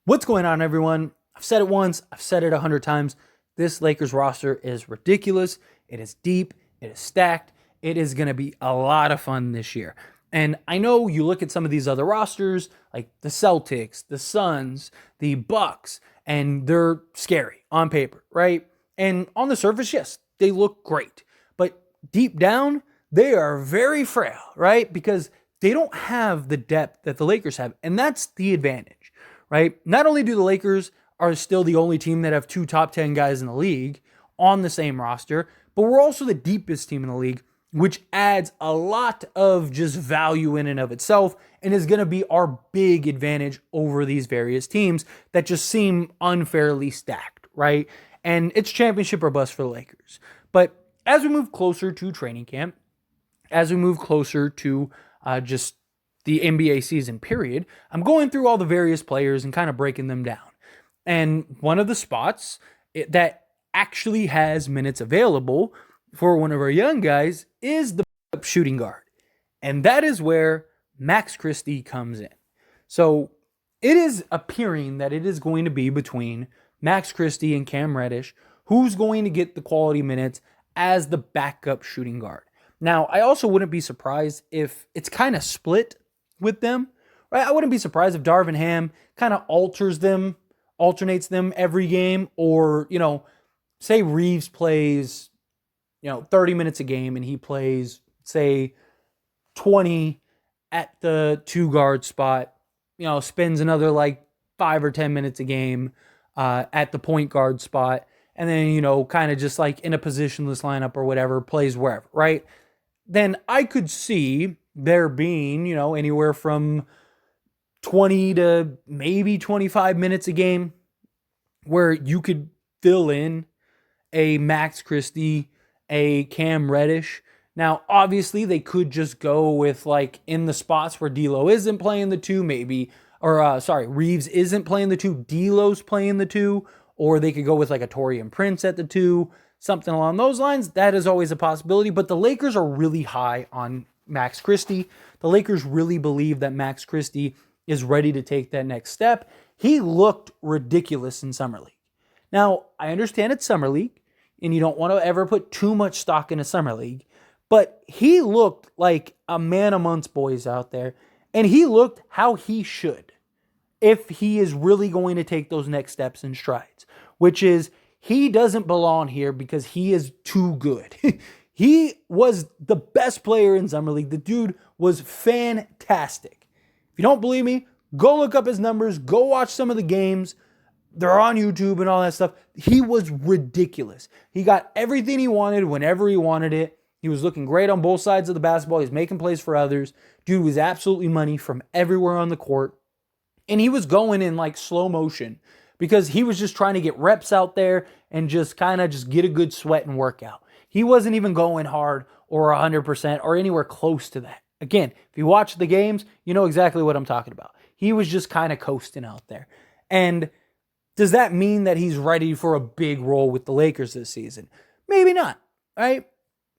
What's going on, everyone? I've said it once, I've said it 100 times. This Lakers roster is ridiculous. It is deep, it is stacked. It is going to be a lot of fun this year. And I know you look at some of these other rosters, like the Celtics, the Suns, the Bucks, and they're scary on paper, right? And on the surface, yes, they look great. But deep down, they are very frail, right? Because they don't have the depth that the Lakers have. And that's the advantage, right? Not only do the Lakers are still the only team that have two top 10 guys in the league on the same roster, but we're also the deepest team in the league, which adds a lot of just value in and of itself and is going to be our big advantage over these various teams that just seem unfairly stacked, right? And it's championship or bust for the Lakers. But as we move closer to training camp, as we move closer to just the NBA season period, I'm going through all the various players and kind of breaking them down. And one of the spots that actually has minutes available for one of our young guys is the shooting guard. And that is where Max Christie comes in. So it is appearing that it is going to be between Max Christie and Cam Reddish who's going to get the quality minutes as the backup shooting guard. Now, I also wouldn't be surprised if it's kind of split with them, right? I wouldn't be surprised if Darvin Ham kind of alternates them every game, or, say Reeves plays, 30 minutes a game and he plays, say, 20 at the two guard spot, spends another like 5 or 10 minutes a game at the point guard spot, and then, kind of just like in a positionless lineup or whatever, plays wherever, right? Then I could see there being, anywhere from 20 to maybe 25 minutes a game where you could fill in a Max Christie, a Cam Reddish. Now, obviously, they could just go with like in the spots where D'Lo isn't playing the two, Reeves isn't playing the two, D'Lo's playing the two, or they could go with like a Taurean Prince at the two, something along those lines. That is always a possibility, but the Lakers are really high on Max Christie. The Lakers really believe that Max Christie is ready to take that next step. He looked ridiculous in Summer League. Now, I understand it's Summer League, and you don't want to ever put too much stock in a Summer League, but he looked like a man amongst boys out there, and he looked how he should if he is really going to take those next steps and strides, which is he doesn't belong here because he is too good. He was the best player in Summer League. The dude was fantastic. If you don't believe me, go look up his numbers. Go watch some of the games. They're on YouTube and all that stuff. He was ridiculous. He got everything he wanted whenever he wanted it. He was looking great on both sides of the basketball. He's making plays for others. Dude was absolutely money from everywhere on the court. And he was going in like slow motion because he was just trying to get reps out there and just kind of just get a good sweat and workout. He wasn't even going hard or 100% or anywhere close to that. Again, if you watch the games, you know exactly what I'm talking about. He was just kind of coasting out there. And does that mean that he's ready for a big role with the Lakers this season? Maybe not, right?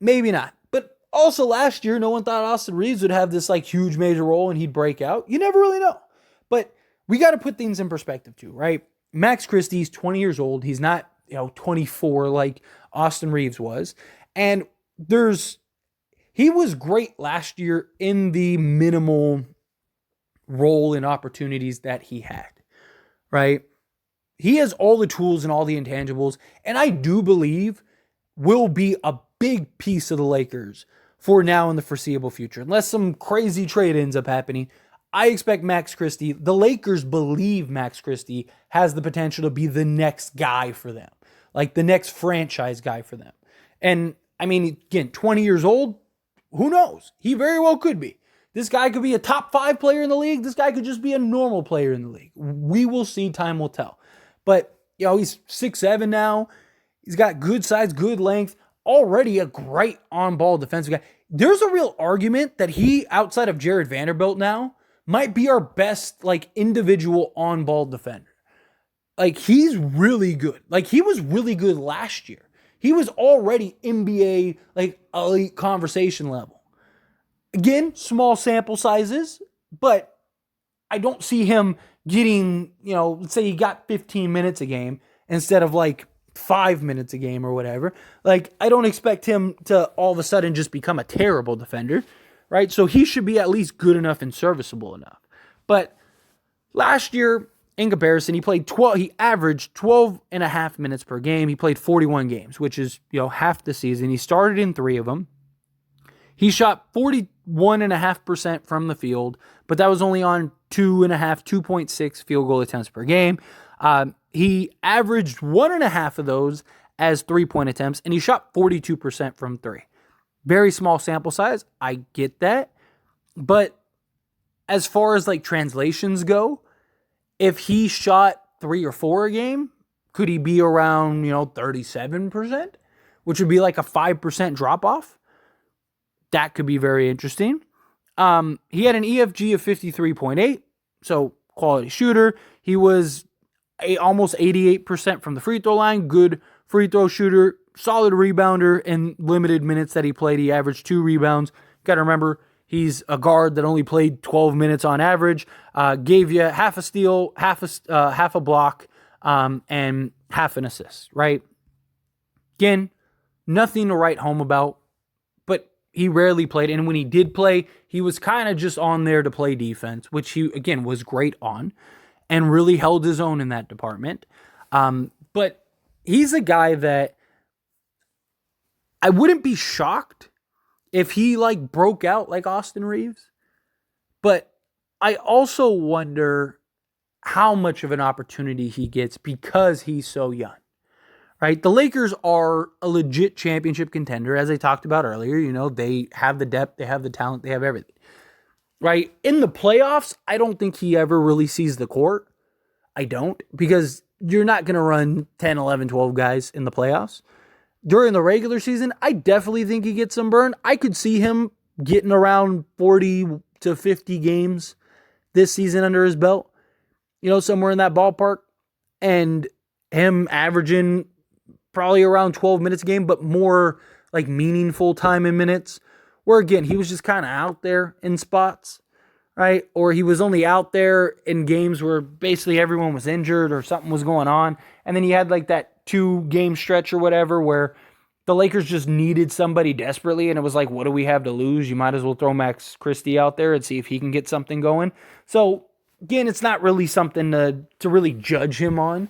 Maybe not. But also last year, no one thought Austin Reeves would have this like huge major role and he'd break out. You never really know. But we got to put things in perspective too, right? Max Christie's 20 years old. He's not, 24 like Austin Reeves was. And he was great last year in the minimal role and opportunities that he had, right? He has all the tools and all the intangibles, and I do believe will be a big piece of the Lakers for now in the foreseeable future. Unless some crazy trade ends up happening, I expect Max Christie, the Lakers believe Max Christie has the potential to be the next guy for them, like the next franchise guy for them. And I mean, again, 20 years old, who knows? He very well could be. This guy could be a top 5 player in the league. This guy could just be a normal player in the league. We will see. Time will tell. But, he's 6'7" now. He's got good size, good length. Already a great on-ball defensive guy. There's a real argument that he, outside of Jared Vanderbilt now, might be our best, individual on-ball defender. He's really good. He was really good last year. He was already NBA, elite conversation level. Again, small sample sizes, but I don't see him getting, let's say he got 15 minutes a game instead of like 5 minutes a game or whatever. Like, I don't expect him to all of a sudden just become a terrible defender, right? So he should be at least good enough and serviceable enough. But last year, in comparison, he averaged 12 and a half minutes per game. He played 41 games, which is, half the season. He started in 3 of them. He shot 41.5% from the field, but that was only on 2.6 field goal attempts per game. He averaged 1.5 of those as 3-point attempts, and he shot 42% from 3. Very small sample size. I get that. But as far as like translations go, if he shot 3 or 4 a game, could he be around, 37%, which would be like a 5% drop off? That could be very interesting. He had an EFG of 53.8, so quality shooter. He was almost 88% from the free throw line, good free throw shooter, solid rebounder. In limited minutes that he played, he averaged 2 rebounds. Got to remember, he's a guard that only played 12 minutes on average. Gave you half a steal, half a block, and half an assist, right? Again, nothing to write home about, but he rarely played. And when he did play, he was kind of just on there to play defense, which he, again, was great on and really held his own in that department. But he's a guy that I wouldn't be shocked if he like broke out like Austin Reeves. But I also wonder how much of an opportunity he gets because he's so young, right? The Lakers are a legit championship contender, as I talked about earlier. They have the depth, they have the talent, they have everything, right? In the playoffs, I don't think he ever really sees the court. I don't, because you're not going to run 10, 11, 12 guys in the playoffs. During the regular season, I definitely think he gets some burn. I could see him getting around 40 to 50 games this season under his belt, somewhere in that ballpark, and him averaging probably around 12 minutes a game, but more like meaningful time in minutes, where again, he was just kind of out there in spots, right? Or he was only out there in games where basically everyone was injured or something was going on. And then he had like that 2-game stretch or whatever where the Lakers just needed somebody desperately, and it was like, what do we have to lose? You might as well throw Max Christie out there and see if he can get something going. So again, it's not really something to really judge him on,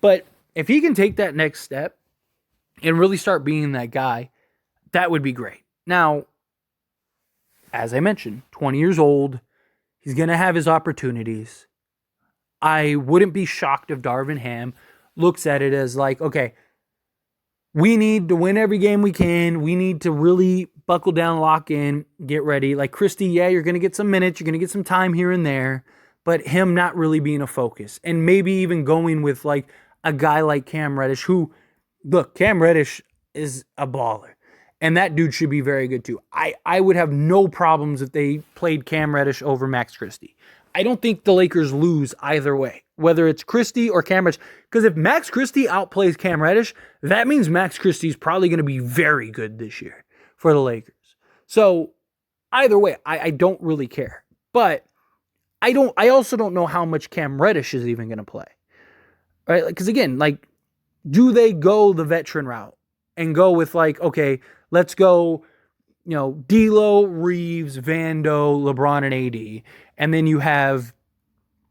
but if he can take that next step and really start being that guy, that would be great. Now, as I mentioned, 20 years old, he's going to have his opportunities. I wouldn't be shocked if Darvin Ham looks at it as like, okay, we need to win every game we can. We need to really buckle down, lock in, get ready. Like Christie, yeah, you're going to get some minutes. You're going to get some time here and there, but him not really being a focus. And maybe even going with like a guy like Cam Reddish, who, look, Cam Reddish is a baller. And that dude should be very good too. I would have no problems if they played Cam Reddish over Max Christie. I don't think the Lakers lose either way, whether it's Christie or Cam Reddish. Because if Max Christie outplays Cam Reddish, that means Max Christie is probably going to be very good this year for the Lakers. So either way, I don't really care. But I also don't know how much Cam Reddish is even going to play. Right? Because again, like, do they go the veteran route and go with like, okay, let's go, D'Lo, Reeves, Vando, LeBron, and AD. And then you have,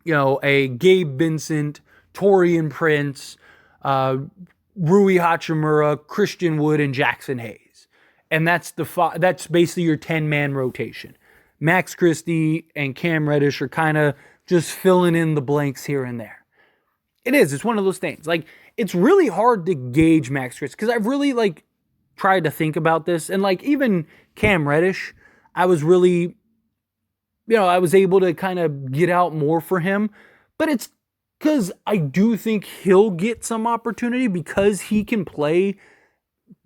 a Gabe Vincent, Taurean Prince, Rui Hachimura, Christian Wood, and Jackson Hayes. And that's basically your 10-man rotation. Max Christie and Cam Reddish are kind of just filling in the blanks here and there. It's one of those things. Like, it's really hard to gauge Max Christie because I've really like tried to think about this, and like even Cam Reddish, I was really, I was able to kind of get out more for him, but it's because I do think he'll get some opportunity because he can play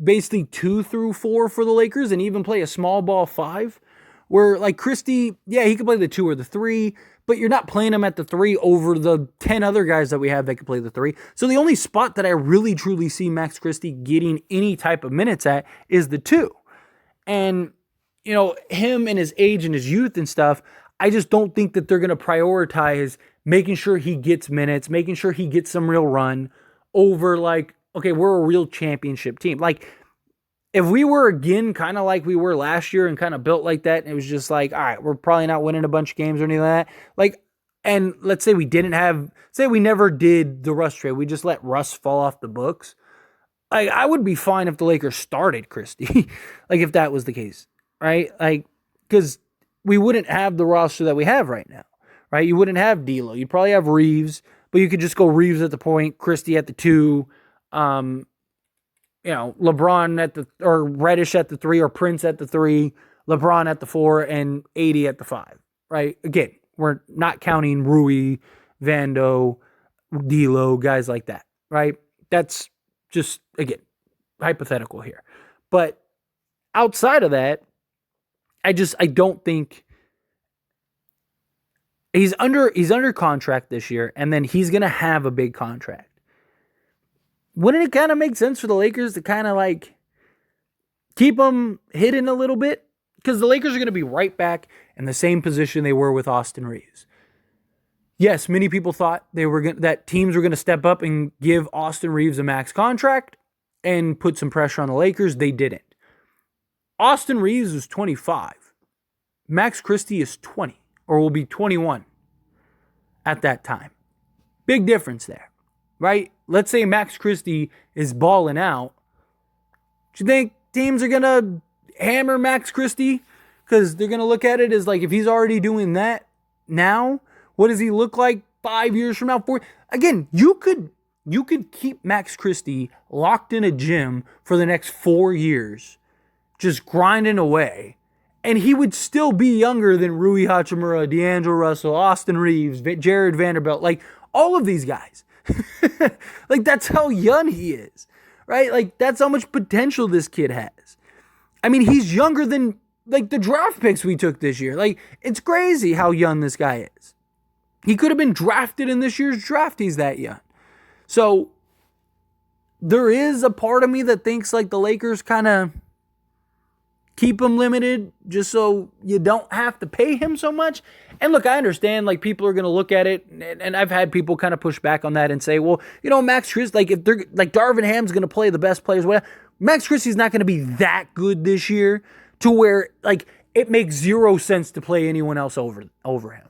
basically 2 through 4 for the Lakers and even play a small ball 5, where like Christie, yeah, he can play the 2 or the 3, but you're not playing him at the 3 over the 10 other guys that we have that can play the 3. So the only spot that I really truly see Max Christie getting any type of minutes at is the 2. And, him and his age and his youth and stuff, I just don't think that they're going to prioritize making sure he gets minutes, making sure he gets some real run over like, okay, we're a real championship team. Like, if we were again kind of like we were last year and kind of built like that, and it was just like, all right, we're probably not winning a bunch of games or anything like that. Like, and let's say we never did the Russ trade. We just let Russ fall off the books. I would be fine if the Lakers started Christie, like if that was the case, right? Like, because we wouldn't have the roster that we have right now, right? You wouldn't have D'Lo. You'd probably have Reeves, but you could just go Reeves at the point, Christie at the 2, LeBron or Reddish at the 3, or Prince at the 3, LeBron at the 4, and 80 at the 5, right? Again, we're not counting Rui, Vando, D'Lo, guys like that, right? That's just, again, hypothetical here. But outside of that, I don't think he's under contract this year, and then he's going to have a big contract. Wouldn't it kind of make sense for the Lakers to kind of like keep him hidden a little bit? Because the Lakers are going to be right back in the same position they were with Austin Reeves. Yes, many people thought that teams were going to step up and give Austin Reeves a max contract and put some pressure on the Lakers. They didn't. Austin Reeves is 25. Max Christie is 20, or will be 21 at that time. Big difference there, right? Let's say Max Christie is balling out. Do you think teams are going to hammer Max Christie? Because they're going to look at it as like, if he's already doing that now, what does he look like 5 years from now? Again, you could keep Max Christie locked in a gym for the next 4 years, just grinding away, and he would still be younger than Rui Hachimura, D'Angelo Russell, Austin Reeves, Jared Vanderbilt, like all of these guys. Like, that's how young he is, right? Like, that's how much potential this kid has. I mean, he's younger than like the draft picks we took this year. Like, it's crazy how young this guy is. He could have been drafted in this year's draft. He's that young. So there is a part of me that thinks like the Lakers kind of keep him limited just so you don't have to pay him so much. And look, I understand like people are going to look at it, and I've had people kind of push back on that and say, well, Max Christie, like if they're like Darvin Ham's going to play the best players, whatever. Max Christie's not going to be that good this year to where like it makes zero sense to play anyone else over him.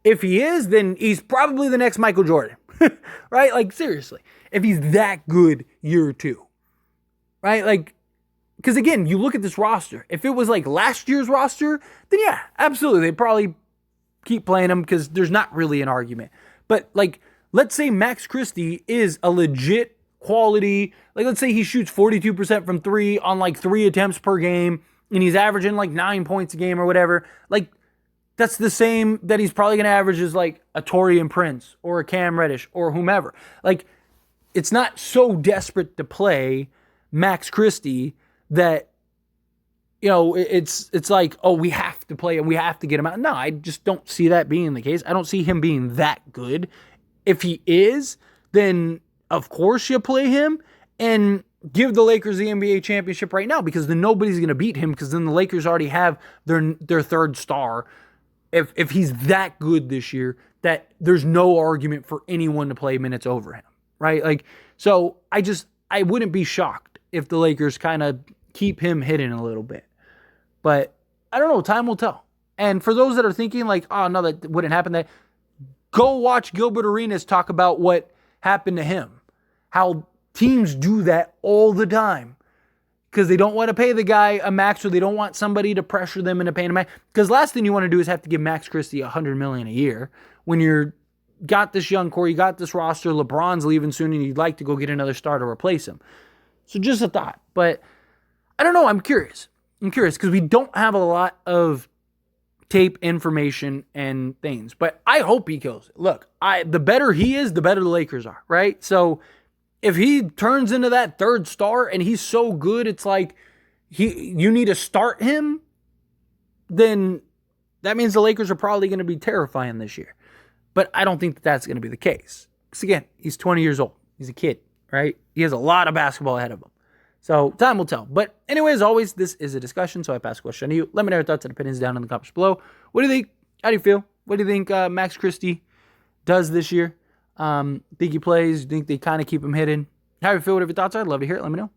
If he is, then he's probably the next Michael Jordan, right? Like, seriously, if he's that good year 2, right? Like, because again, you look at this roster. If it was like last year's roster, then yeah, absolutely. They'd probably keep playing him because there's not really an argument. But like, let's say Max Christie is a legit quality, like let's say he shoots 42% from 3 on like 3 attempts per game, and he's averaging like 9 points a game or whatever. Like, that's the same that he's probably going to average as like a Taurean Prince or a Cam Reddish or whomever. Like, it's not so desperate to play Max Christie that, it's like, oh, we have to play him. We have to get him out. No, I just don't see that being the case. I don't see him being that good. If he is, then of course you play him and give the Lakers the NBA championship right now, because then nobody's going to beat him, because then the Lakers already have their third star. If he's that good this year, that there's no argument for anyone to play minutes over him, right? Like, so I wouldn't be shocked if the Lakers kind of keep him hidden a little bit. But I don't know, time will tell. And for those that are thinking like, oh no, that wouldn't happen, go watch Gilbert Arenas talk about what happened to him. How teams do that all the time, because they don't want to pay the guy a max, or they don't want somebody to pressure them into paying a max. Because last thing you want to do is have to give Max Christie $100 million a year when you're got this young core, you got this roster, LeBron's leaving soon, and you'd like to go get another star to replace him. So just a thought. But I don't know, I'm curious because we don't have a lot of tape information and things. But I hope he kills it. Look, the better he is, the better the Lakers are, right? So if he turns into that third star and he's so good, it's like you need to start him, then that means the Lakers are probably going to be terrifying this year. But I don't think that's going to be the case. Because again, he's 20 years old. He's a kid, right? He has a lot of basketball ahead of him. So time will tell. But anyway, as always, this is a discussion, so I pass the question to you. Let me know your thoughts and opinions down in the comments below. What do you think? How do you feel? What do you think Max Christie does this year. Think he plays? Think they kind of keep him hidden? How do you feel? Whatever your thoughts are, I'd love to hear it. Let me know.